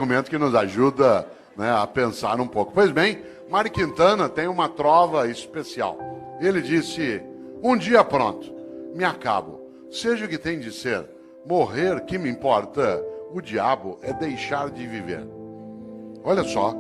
Argumento que nos ajuda, né, a pensar um pouco. Pois bem, Mário Quintana tem uma trova especial. Ele disse: um dia pronto, me acabo, seja o que tem de ser, morrer que me importa, o diabo é deixar de viver. Olha só,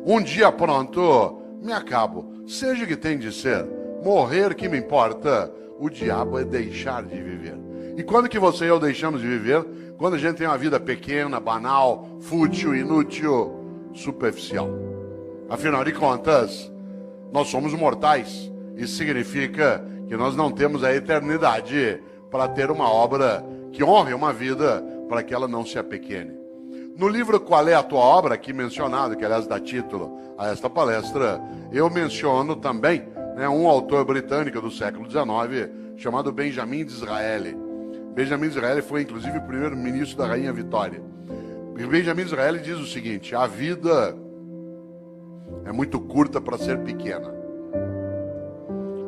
um dia pronto, me acabo, seja o que tem de ser, morrer que me importa, o diabo é deixar de viver. E quando que você e eu deixamos de viver? Quando a gente tem uma vida pequena, banal, fútil, inútil, superficial. Afinal de contas, nós somos mortais. Isso significa que nós não temos a eternidade para ter uma obra que honre uma vida para que ela não se apequene. No livro Qual é a Tua Obra, aqui mencionado, que aliás dá título a esta palestra, eu menciono também, né, um autor britânico do século XIX chamado Benjamin Disraeli. Benjamin Disraeli foi, inclusive, o primeiro-ministro da Rainha Vitória. E Benjamin Disraeli diz o seguinte: a vida é muito curta para ser pequena.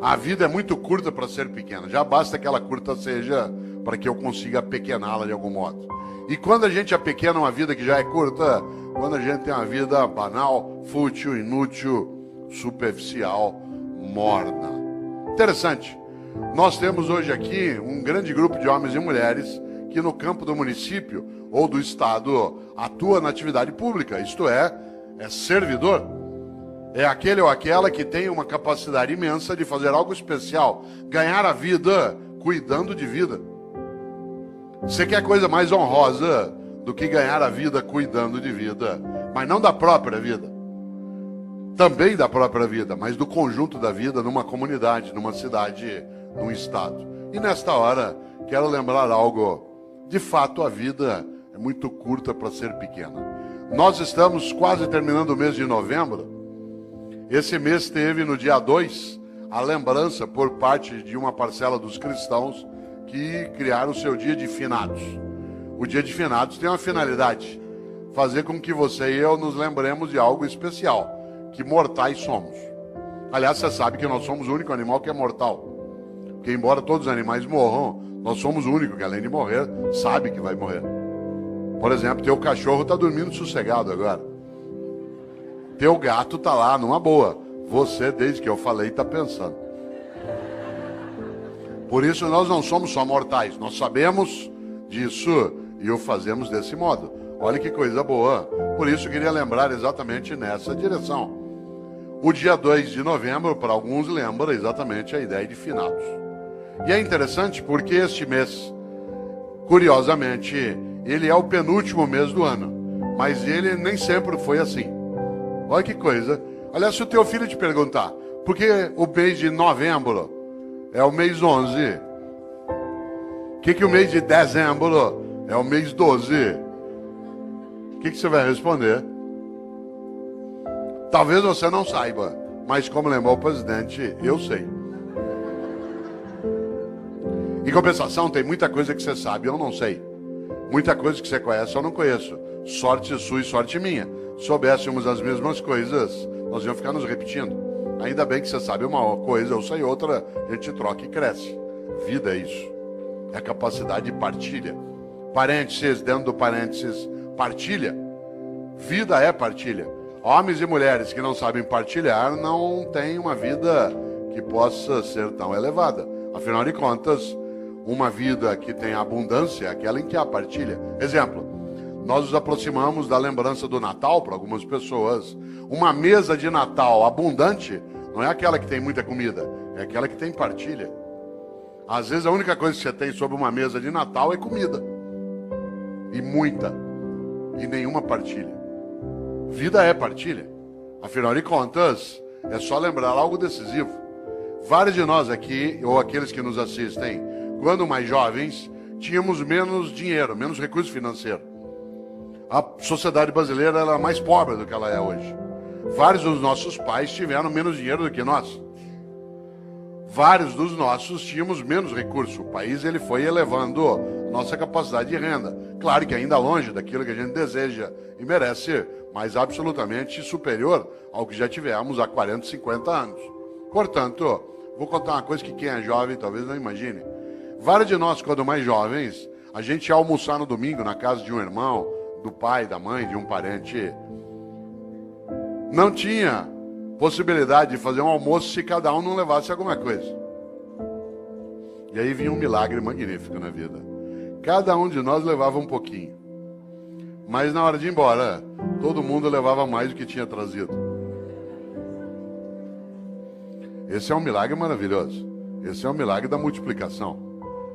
A vida é muito curta para ser pequena. Já basta que ela curta seja para que eu consiga apequená-la de algum modo. E quando a gente apequena uma vida que já é curta, quando a gente tem uma vida banal, fútil, inútil, superficial, morna. Interessante. Nós temos hoje aqui um grande grupo de homens e mulheres que no campo do município ou do estado atua na atividade pública, isto é servidor. É aquele ou aquela que tem uma capacidade imensa de fazer algo especial, ganhar a vida cuidando de vida. Você quer coisa mais honrosa do que ganhar a vida cuidando de vida, mas não da própria vida. Também da própria vida, mas do conjunto da vida numa comunidade, numa cidade, num estado. E nesta hora, quero lembrar algo. De fato, a vida é muito curta para ser pequena. Nós estamos quase terminando o mês de novembro. Esse mês teve, no dia 2, a lembrança por parte de uma parcela dos cristãos que criaram o seu dia de finados. O dia de finados tem uma finalidade: fazer com que você e eu nos lembremos de algo especial, que mortais somos. Aliás, você sabe que nós somos o único animal que é mortal. Porque embora todos os animais morram, nós somos o único que, além de morrer, sabe que vai morrer. Por exemplo, teu cachorro está dormindo sossegado agora. Teu gato está lá numa boa. Você, desde que eu falei, está pensando. Por isso nós não somos só mortais. Nós sabemos disso e o fazemos desse modo. Olha que coisa boa. Por isso eu queria lembrar exatamente nessa direção. O dia 2 de novembro, para alguns, lembra exatamente a ideia de finados. E é interessante porque este mês, curiosamente, ele é o penúltimo mês do ano. Mas ele nem sempre foi assim. Olha que coisa. Aliás, se o teu filho te perguntar, por que o mês de novembro é o mês 11? O que o mês de dezembro é o mês 12? O que você vai responder? Talvez você não saiba, mas como lembrou o presidente, eu sei. Em compensação, tem muita coisa que você sabe e eu não sei. Muita coisa que você conhece eu não conheço. Sorte sua e sorte minha. Soubéssemos as mesmas coisas, nós íamos ficar nos repetindo. Ainda bem que você sabe uma coisa, eu sei outra, a gente troca e cresce. Vida é isso. É a capacidade de partilha. Parênteses, dentro do parênteses, partilha. Vida é partilha. Homens e mulheres que não sabem partilhar não têm uma vida que possa ser tão elevada. Afinal de contas, uma vida que tem abundância é aquela em que há partilha. Exemplo, nós nos aproximamos da lembrança do Natal para algumas pessoas. Uma mesa de Natal abundante não é aquela que tem muita comida, é aquela que tem partilha. Às vezes a única coisa que você tem sobre uma mesa de Natal é comida. E muita. E nenhuma partilha. Vida é partilha. Afinal de contas, é só lembrar algo decisivo. Vários de nós aqui, ou aqueles que nos assistem, quando mais jovens, tínhamos menos dinheiro, menos recurso financeiro. A sociedade brasileira era mais pobre do que ela é hoje. Vários dos nossos pais tiveram menos dinheiro do que nós. Vários dos nossos tínhamos menos recurso. O país ele foi elevando nossa capacidade de renda. Claro que ainda longe daquilo que a gente deseja e merece, mas absolutamente superior ao que já tivemos há 40, 50 anos. Portanto, vou contar uma coisa que quem é jovem talvez não imagine. Vários de nós, quando mais jovens, a gente ia almoçar no domingo na casa de um irmão, do pai, da mãe, de um parente, não tinha possibilidade de fazer um almoço se cada um não levasse alguma coisa. E aí vinha um milagre magnífico na vida. Cada um de nós levava um pouquinho. Mas na hora de ir embora, todo mundo levava mais do que tinha trazido. Esse é um milagre maravilhoso. Esse é um milagre da multiplicação.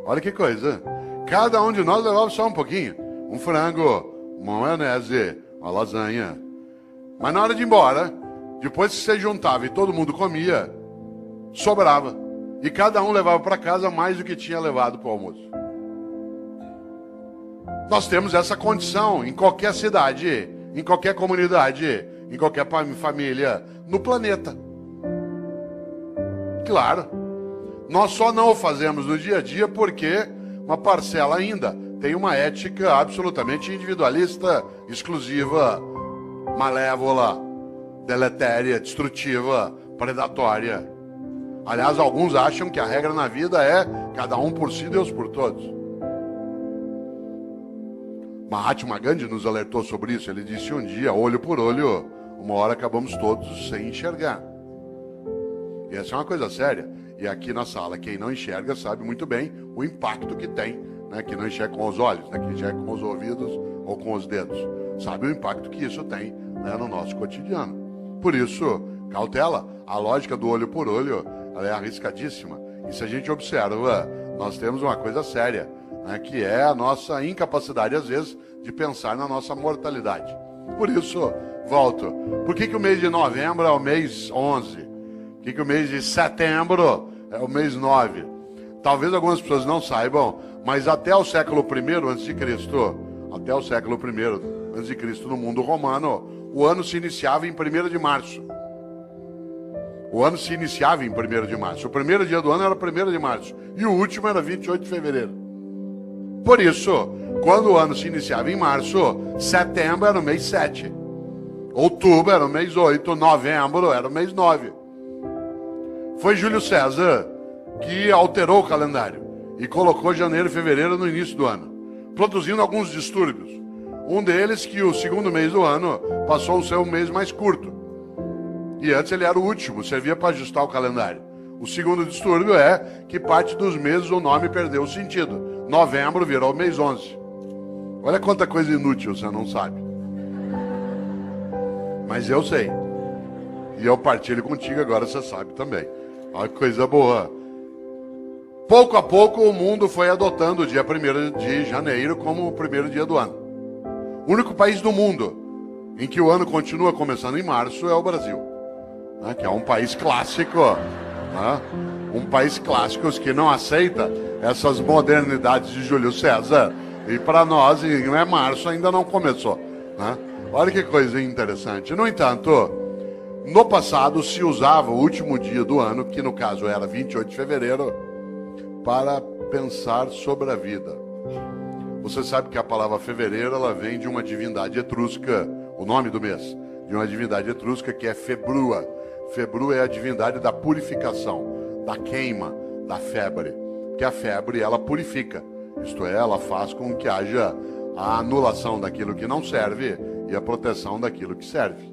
Olha que coisa. Cada um de nós levava só um pouquinho. Um frango, uma maionese, uma lasanha. Mas na hora de ir embora, depois que você juntava e todo mundo comia, sobrava. E cada um levava para casa mais do que tinha levado para o almoço. Nós temos essa condição em qualquer cidade, em qualquer comunidade, em qualquer família, no planeta. Claro, nós só não o fazemos no dia a dia porque uma parcela ainda tem uma ética absolutamente individualista, exclusiva, malévola, deletéria, destrutiva, predatória. Aliás, alguns acham que a regra na vida é cada um por si, Deus por todos. Mahatma Gandhi nos alertou sobre isso. Ele disse um dia, olho por olho, uma hora acabamos todos sem enxergar. E essa é uma coisa séria. E aqui na sala, quem não enxerga sabe muito bem o impacto que tem, né? Que não enxerga com os olhos, né? Que enxerga com os ouvidos ou com os dedos. Sabe o impacto que isso tem, né, no nosso cotidiano. Por isso, cautela. A lógica do olho por olho, ela é arriscadíssima. E se a gente observa, nós temos uma coisa séria, né, que é a nossa incapacidade, às vezes, de pensar na nossa mortalidade. Por isso, volto. Por que o mês de novembro é o mês 11? Por que o mês de setembro é o mês 9? Talvez algumas pessoas não saibam, mas até o século I a.C., até o século I a.C., no mundo romano, o ano se iniciava em 1º de março. O ano se iniciava em 1º de março. O primeiro dia do ano era 1º de março. E o último era 28 de fevereiro. Por isso, quando o ano se iniciava em março, setembro era o mês 7. Outubro era o mês 8. Novembro era o mês 9. Foi Júlio César que alterou o calendário e colocou janeiro e fevereiro no início do ano, produzindo alguns distúrbios. Um deles que o segundo mês do ano passou a ser o mês mais curto. E antes ele era o último, servia para ajustar o calendário. O segundo distúrbio é que parte dos meses o nome perdeu o sentido. Novembro virou o mês 11. Olha quanta coisa inútil você não sabe. Mas eu sei. E eu partilho contigo, agora você sabe também. Olha que coisa boa. Pouco a pouco o mundo foi adotando o dia 1º de janeiro como o primeiro dia do ano. O único país do mundo em que o ano continua começando em março é o Brasil, né, que é um país clássico, né, um país clássico que não aceita essas modernidades de Júlio César. E para nós, né, março ainda não começou, né? Olha que coisa interessante. No entanto, no passado se usava o último dia do ano, que no caso era 28 de fevereiro, para pensar sobre a vida. Você sabe que a palavra fevereiro, ela vem de uma divindade etrusca, o nome do mês, de uma divindade etrusca que é Februa. Februa é a divindade da purificação, da queima, da febre. Porque a febre, ela purifica. Isto é, ela faz com que haja a anulação daquilo que não serve e a proteção daquilo que serve.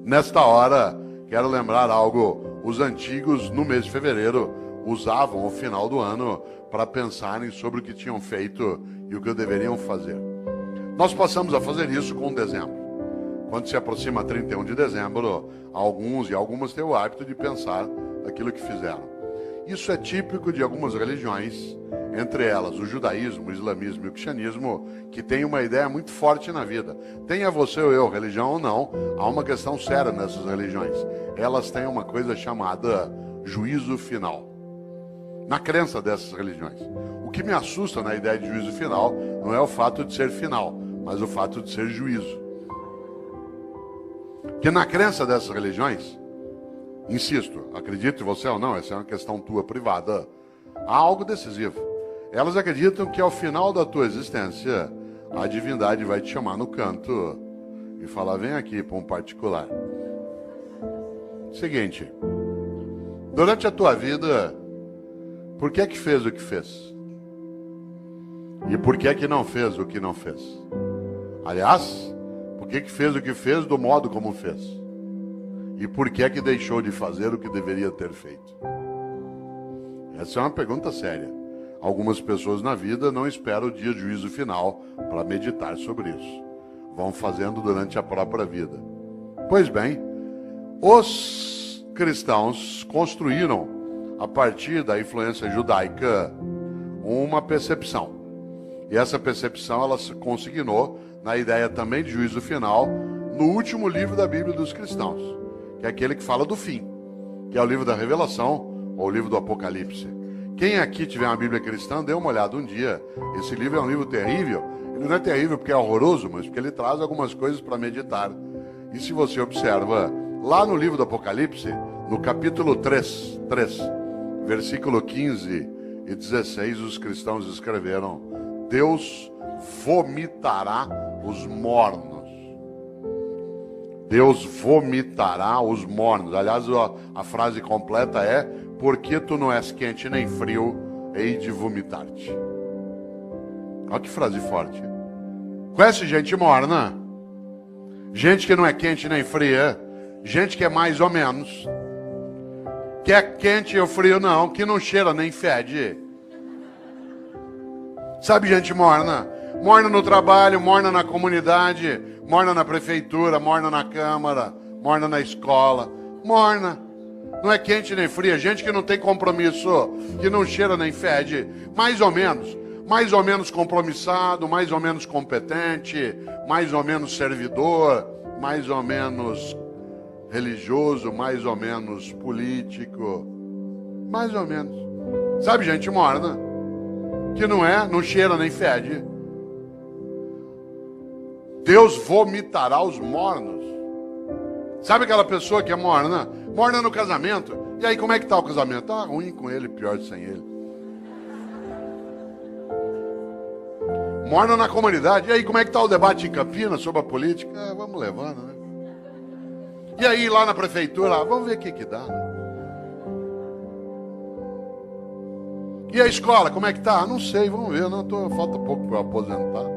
Nesta hora, quero lembrar algo. Os antigos, no mês de fevereiro, usavam o final do ano para pensarem sobre o que tinham feito e o que deveriam fazer. Nós passamos a fazer isso com dezembro. Quando se aproxima 31 de dezembro, alguns e algumas têm o hábito de pensar aquilo que fizeram. Isso é típico de algumas religiões, entre elas o judaísmo, o islamismo e o cristianismo, que tem uma ideia muito forte na vida. Tenha você ou eu religião ou não, há uma questão séria nessas religiões. Elas têm uma coisa chamada juízo final. Na crença dessas religiões. O que me assusta na ideia de juízo final não é o fato de ser final, mas o fato de ser juízo. Porque na crença dessas religiões, insisto, acredite você ou não, essa é uma questão tua privada, há algo decisivo. Elas acreditam que ao final da tua existência, a divindade vai te chamar no canto e falar, vem aqui para um particular. Seguinte, durante a tua vida, por que é que fez o que fez? E por que é que não fez o que não fez? Aliás, por que fez o que fez do modo como fez? E por que é que deixou de fazer o que deveria ter feito? Essa é uma pergunta séria. Algumas pessoas na vida não esperam o dia de juízo final para meditar sobre isso. Vão fazendo durante a própria vida. Pois bem, os cristãos construíram, a partir da influência judaica, uma percepção. E essa percepção ela se consignou na ideia também de juízo final no último livro da Bíblia dos cristãos, que é aquele que fala do fim, que é o livro da Revelação ou o livro do Apocalipse. Quem aqui tiver uma Bíblia cristã, dê uma olhada um dia. Esse livro é um livro terrível. Ele não é terrível porque é horroroso, mas porque ele traz algumas coisas para meditar. E se você observa, lá no livro do Apocalipse, no capítulo 3, versículo 15 e 16, os cristãos escreveram: Deus vomitará os mornos. Deus vomitará os mornos. Aliás, a frase completa é: porque tu não és quente nem frio, hei de vomitar-te. Olha que frase forte. Conhece gente morna? Gente que não é quente nem fria. Gente que é mais ou menos. Que é quente ou frio não, que não cheira nem fede. Sabe gente morna? Morna no trabalho, morna na comunidade, morna na prefeitura, morna na câmara, morna na escola. Morna. Não é quente nem fria. Gente que não tem compromisso, que não cheira nem fede. Mais ou menos compromissado, mais ou menos competente, mais ou menos servidor, mais ou menos religioso, mais ou menos político. Mais ou menos. Sabe gente morna? Que não cheira nem fede. Deus vomitará os mornos. Sabe aquela pessoa que é morna? Morna no casamento. E aí, como é que está o casamento? Ah, ruim com ele, pior sem ele. Morna na comunidade. E aí, como é que está o debate em Campinas sobre a política? Ah, vamos levando, né? E aí, lá na prefeitura, vamos ver o que dá, né? E a escola, como é que tá? Não sei, vamos ver. Falta pouco para eu aposentar.